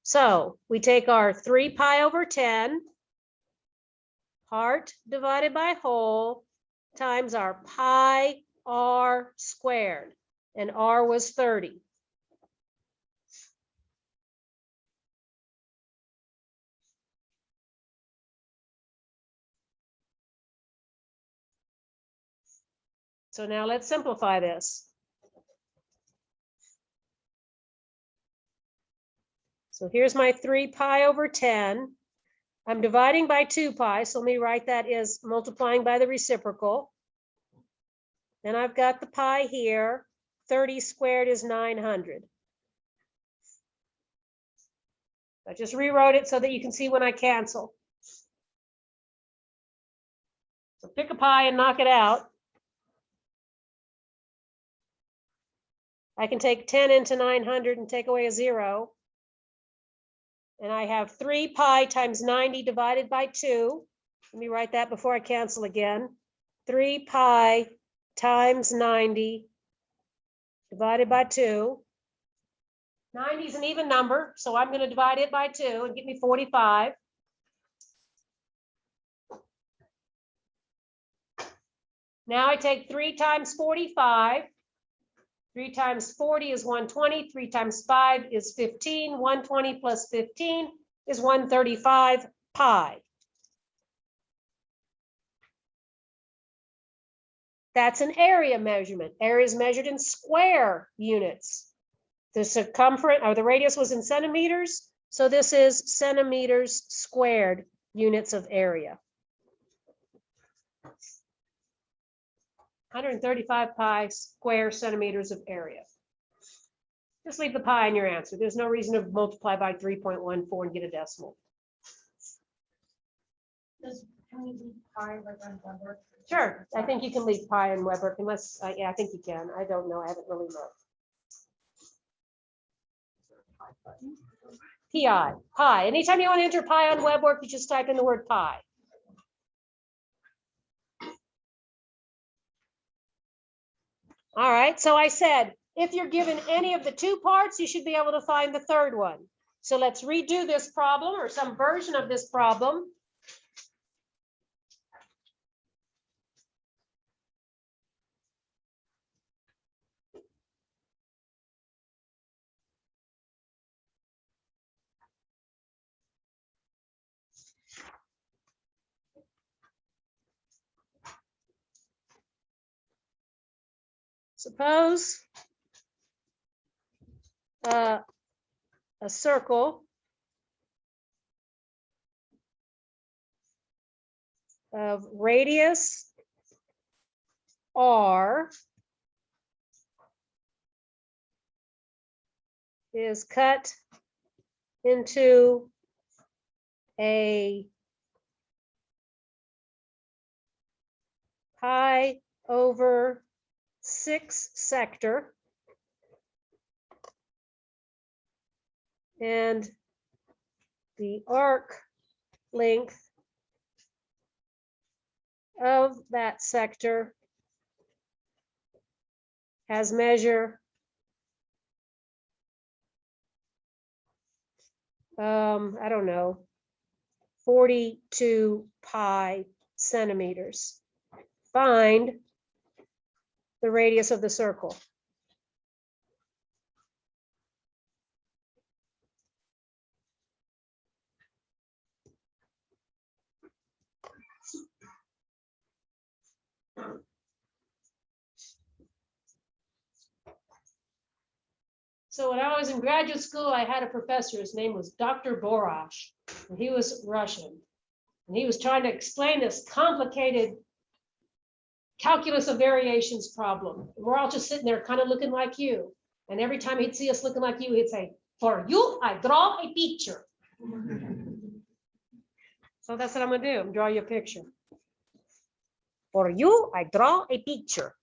A: So we take our 3 pi over 10 part divided by whole times our pi r squared, and r was 30. So now let's simplify this. So here's my 3 pi over 10. I'm dividing by 2 pi, so let me write that as multiplying by the reciprocal. Then I've got the pi here. 30 squared is 900. I just rewrote it so that you can see when I cancel. So pick a pi and knock it out. I can take 10 into 900 and take away a 0. And I have 3 pi times 90 divided by 2. Let me write that before I cancel again. 3 pi times 90 divided by 2. 90 is an even number, so I'm going to divide it by 2 and get me 45. Now I take 3 times 45. 3 times 40 is 120. 3 times 5 is 15. 120 plus 15 is 135 pi. That's an area measurement. Area is measured in square units. The circumference or the radius was in centimeters, so this is centimeters squared units of area. 135 pi square centimeters of area. Just leave the pi in your answer. There's no reason to multiply by 3.14 and get a decimal.
C: Can we leave pi like on Weber?
A: Sure, I think you can leave pi in Weber unless, yeah, I think you can. I don't know, I haven't really looked. Pi. Anytime you want to enter pi on WebWork, you just type in the word pi. All right, so I said, if you're given any of the 2 parts, you should be able to find the 3rd one. So let's redo this problem or some version of this problem. Suppose a circle of radius r is cut into a pi over 6 sector, and the arc length of that sector has measure I don't know, 42 pi centimeters. Find the radius of the circle. So when I was in graduate school, I had a professor, his name was Dr. Borosh, and he was Russian. And he was trying to explain this complicated calculus of variations problem. We're all just sitting there kind of looking like you. And every time he'd see us looking like you, he'd say, "For you, I draw a picture." So that's what I'm gonna do. I'm gonna draw you a picture. For you, I draw a picture.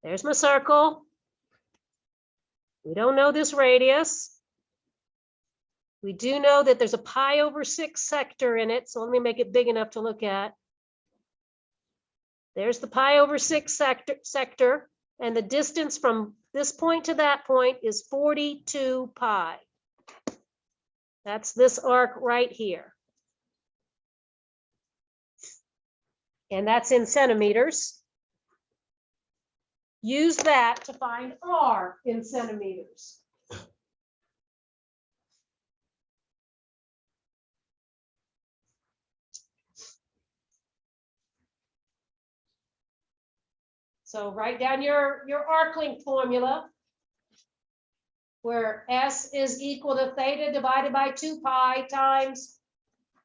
A: There's my circle. We don't know this radius. We do know that there's a pi over 6 sector in it, so let me make it big enough to look at. There's the pi over 6 sector, and the distance from this point to that point is 42 pi. That's this arc right here. And that's in centimeters. Use that to find r in centimeters. So write down your arc length formula, where S is equal to theta divided by 2 pi times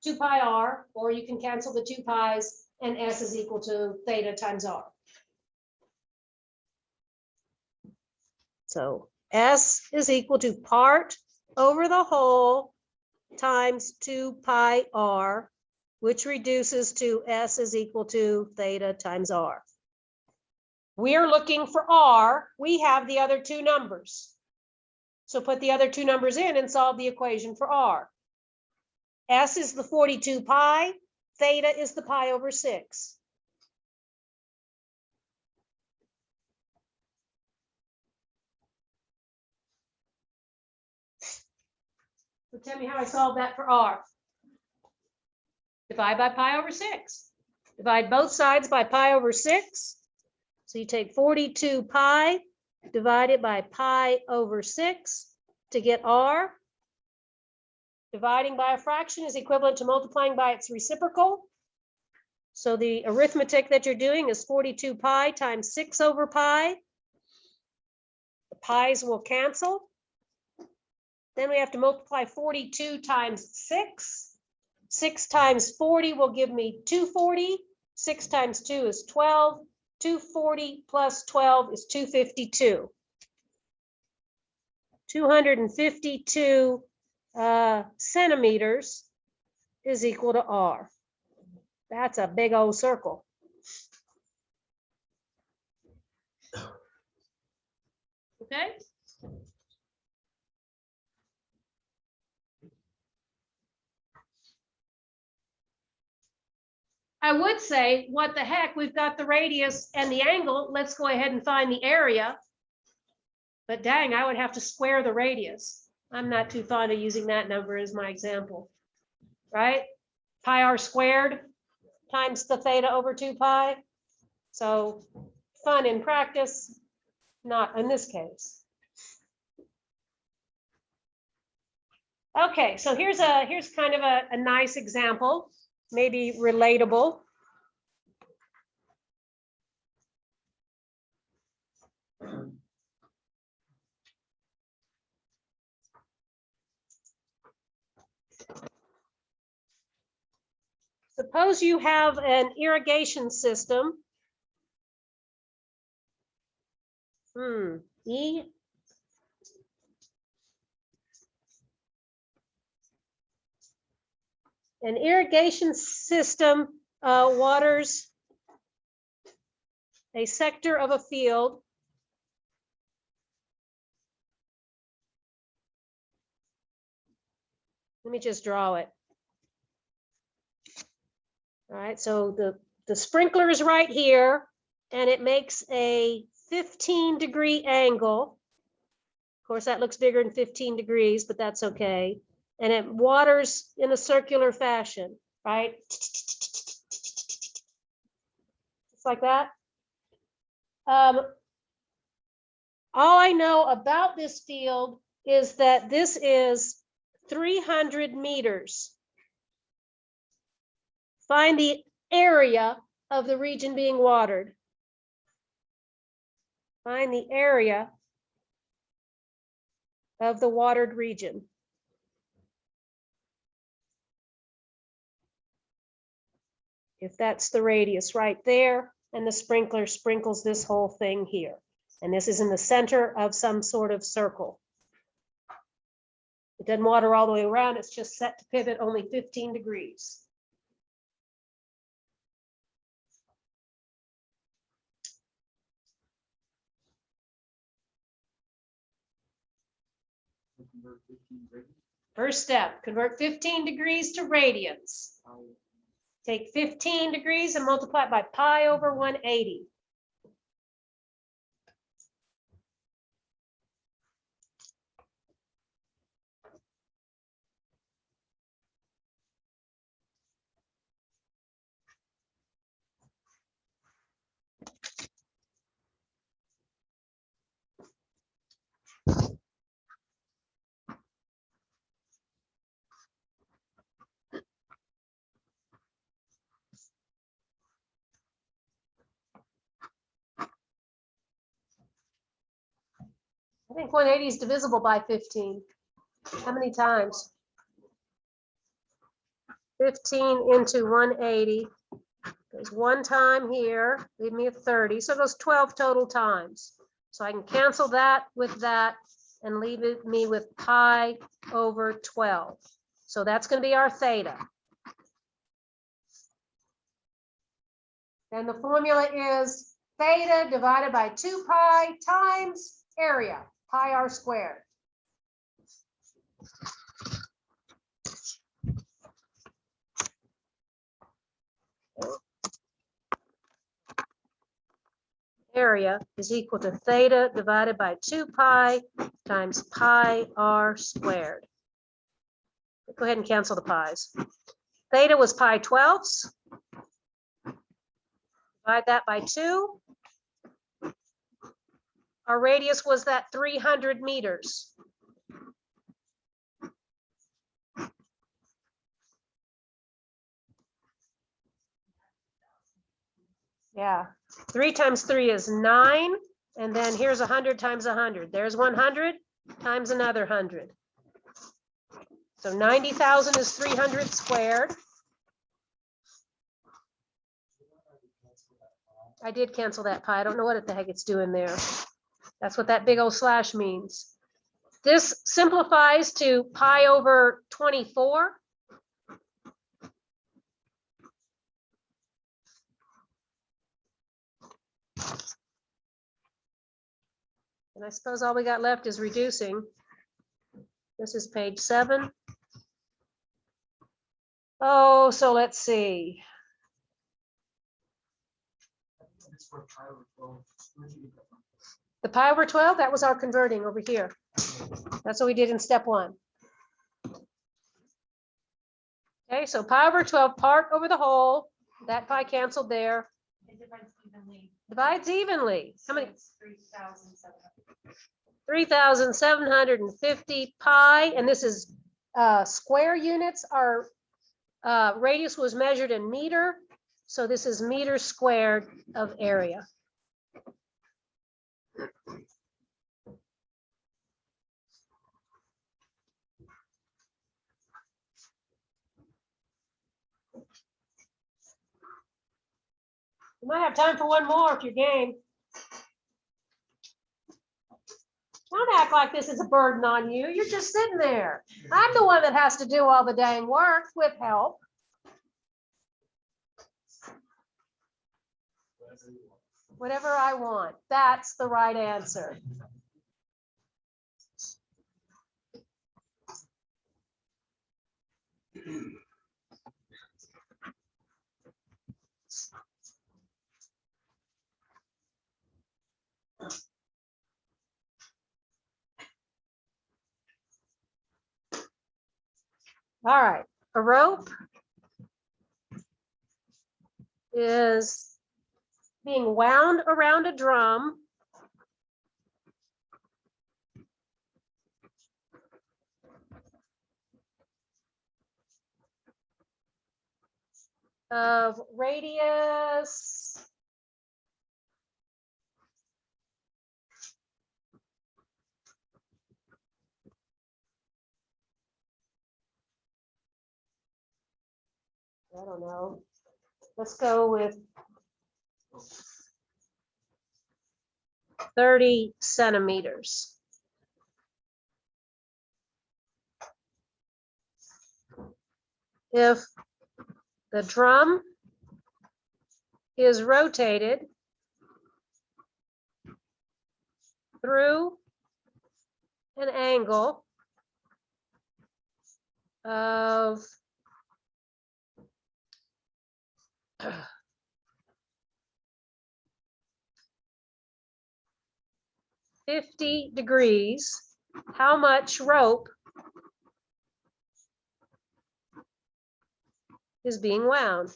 A: 2 pi r, or you can cancel the 2 pi's, and S is equal to theta times r. So S is equal to part over the whole times 2 pi r, which reduces to S is equal to theta times r. We're looking for r. We have the other two numbers. So put the other two numbers in and solve the equation for r. S is the 42 pi, theta is the pi over 6. So tell me how I solve that for r. Divide by pi over 6. Divide both sides by pi over 6. So you take 42 pi divided by pi over 6 to get r. Dividing by a fraction is equivalent to multiplying by its reciprocal. So the arithmetic that you're doing is 42 pi times 6 over pi. The pi's will cancel. Then we have to multiply 42 times 6. 6 times 40 will give me 240. 6 times 2 is 12. 240 plus 12 is 252. 252 centimeters is equal to r. That's a big old circle. Okay. I would say, what the heck, we've got the radius and the angle, let's go ahead and find the area. But dang, I would have to square the radius. I'm not too fond of using that number as my example, right? Pi r squared times the theta over 2 pi. So fun in practice, not in this case. Okay, so here's kind of a nice example, maybe relatable. Suppose you have an irrigation system. E. An irrigation system waters a sector of a field. Let me just draw it. All right, so the sprinkler is right here, and it makes a 15-degree angle. Of course, that looks bigger than 15 degrees, but that's okay. And it waters in a circular fashion, right? Just like that. All I know about this field is that this is 300 meters. Find the area of the region being watered. Find the area of the watered region. If that's the radius right there, and the sprinkler sprinkles this whole thing here. And this is in the center of some sort of circle. It doesn't water all the way around, it's just set to pivot only 15 degrees.
D: Convert 15 radians.
A: First step, convert 15 degrees to radians. Take 15 degrees and multiply it by pi over 180. I think 180 is divisible by 15. How many times? 15 into 180. There's one time here, leave me a 30. So it goes 12 total times. So I can cancel that with that and leave me with pi over 12. So that's going to be our theta. And the formula is theta divided by 2 pi times area, pi r squared. Area is equal to theta divided by 2 pi times pi r squared. Go ahead and cancel the pi's. Theta was pi 12ths. Divide that by 2. Our radius was that 300 meters. Yeah, 3 times 3 is 9. And then here's 100 times 100. There's 100 times another 100. So 90,000 is 300 squared. I did cancel that pi. I don't know what the heck it's doing there. That's what that big old slash means. This simplifies to pi over 24. And I suppose all we got left is reducing. This is page 7. Oh, so let's see.
D: That's where pi over 12. Where'd you get that from?
A: The pi over 12, that was our converting over here. That's what we did in step 1. Okay, so pi over 12, part over the whole. That pi canceled there.
C: It divides evenly.
A: Divides evenly. How many?
C: It's 3,700.
A: 3,750 pi, and this is square units. Our radius was measured in meter, so this is meters squared of area. You might have time for one more if you're game. Don't act like this is a burden on you. You're just sitting there. I'm the one that has to do all the dang work with help. Whatever I want. That's the right answer. All right, a rope is being wound around a drum of radius I don't know. Let's go with 30 centimeters. If the drum is rotated through an angle of 50 degrees, how much rope is being wound?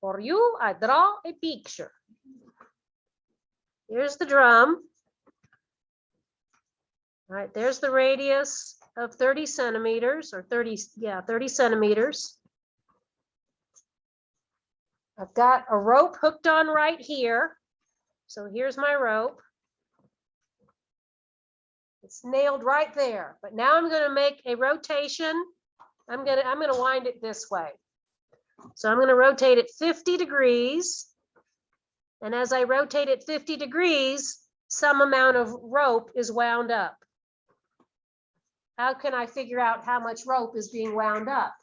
A: For you, I draw a picture. Here's the drum. All right, there's the radius of 30 centimeters or 30 centimeters. I've got a rope hooked on right here. So here's my rope. It's nailed right there. But now I'm going to make a rotation. I'm going to wind it this way. So I'm going to rotate it 50 degrees. And as I rotate it 50 degrees, some amount of rope is wound up. How can I figure out how much rope is being wound up?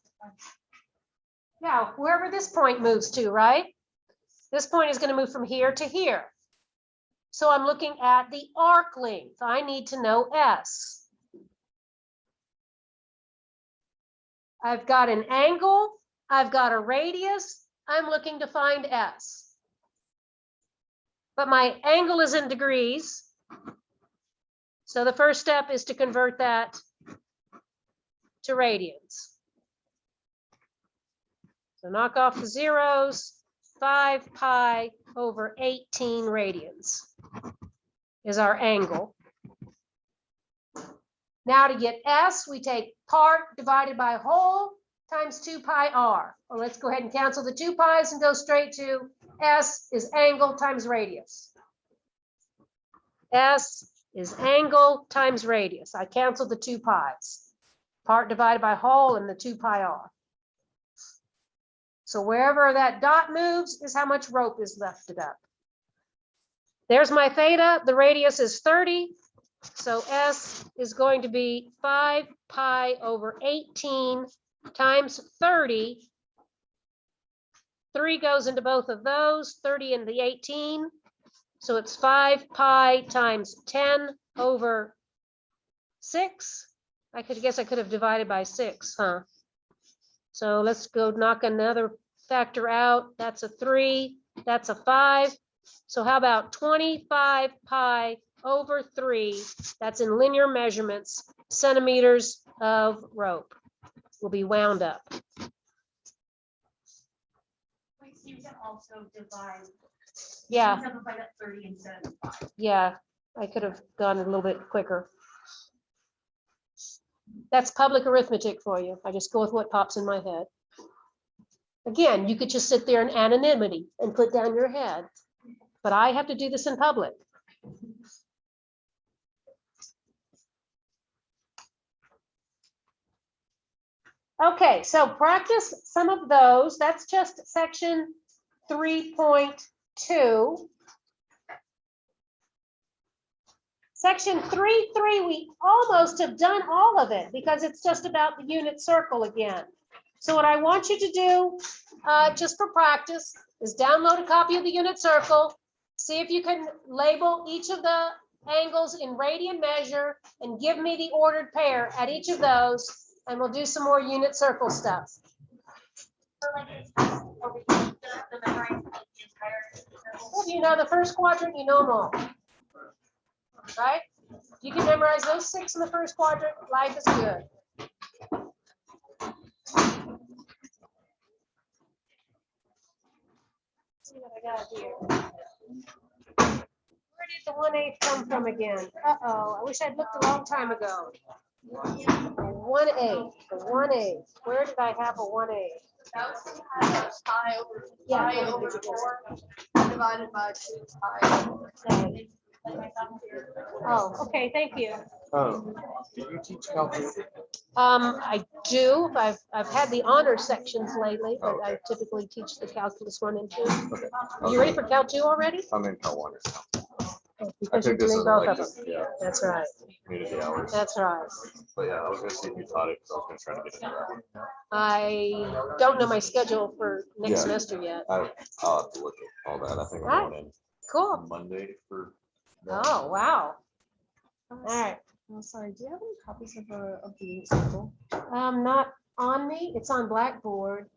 A: Now, wherever this point moves to, right? This point is going to move from here to here. So I'm looking at the arc length. I need to know S. I've got an angle. I've got a radius. I'm looking to find S. But my angle is in degrees. So the first step is to convert that to radians. So knock off the zeros. 5 pi over 18 radians is our angle. Now to get S, we take part divided by whole times 2 pi r. Well, let's go ahead and cancel the 2 pi's and go straight to S is angle times radius. S is angle times radius. I canceled the 2 pi's. Part divided by whole and the 2 pi r. So wherever that dot moves is how much rope is lifted up. There's my theta. The radius is 30. So S is going to be 5 pi over 18 times 30. 3 goes into both of those, 30 and the 18. So it's 5 pi times 10 over 6. I guess I could have divided by 6, huh? So let's go knock another factor out. That's a 3, that's a 5. So how about 25 pi over 3? That's in linear measurements, centimeters of rope will be wound up.
C: Wait, so you can also divide.
A: Yeah.
C: You can divide that 30 instead of 5.
A: Yeah, I could have gone a little bit quicker. That's public arithmetic for you. I just go with what pops in my head. Again, you could just sit there in anonymity and put down your head, but I have to do this in public. Okay, so practice some of those. That's just section 3.2. Section 3.3, we almost have done all of it because it's just about the unit circle again. So what I want you to do, just for practice, is download a copy of the unit circle. See if you can label each of the angles in radian measure and give me the ordered pair at each of those, and we'll do some more unit circle stuff. If you know the first quadrant, you know them all. Right? You can memorize those 6 in the first quadrant, life is good. See what I got here. Where did the 1/8 come from again? Uh-oh, I wish I'd looked a long time ago. 1/8, the 1/8. Where did I have a 1/8?
C: Pi over
A: Yeah.
C: pi over 4 divided by 2 pi over.
A: Okay. Oh, okay, thank you.
B: Oh, do you teach calculus?
A: I do. I've had the honor sections lately, but I typically teach the calculus 1 and 2. You ready for Cal 2 already?
B: I'm in Cal 1.
A: Because you're doing both of them.
B: Yeah,
A: That's right.
B: community hours.
A: That's right.
B: But yeah, I was gonna see if you taught it, because I was gonna try to get into that one.
A: I don't know my schedule for next
B: Yeah.
A: semester yet.
B: I'll have to look at all that. I think I'm
A: Right.
B: going in
A: Cool.
B: on Monday for. that.
A: Oh, wow. All right.
E: I'm sorry, do you have any copies of the unit circle?
A: Not on me. It's on Blackboard.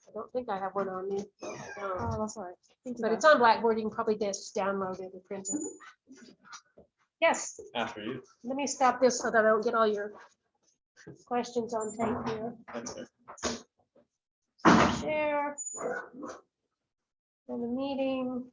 A: I don't think I have one on me. No.
E: Oh, that's all right. Thank you.
A: But it's on Blackboard. You can probably just download it and print it. Yes,
F: After you.
A: let me stop this so that I don't get all your questions on tape here. Share. And the meeting.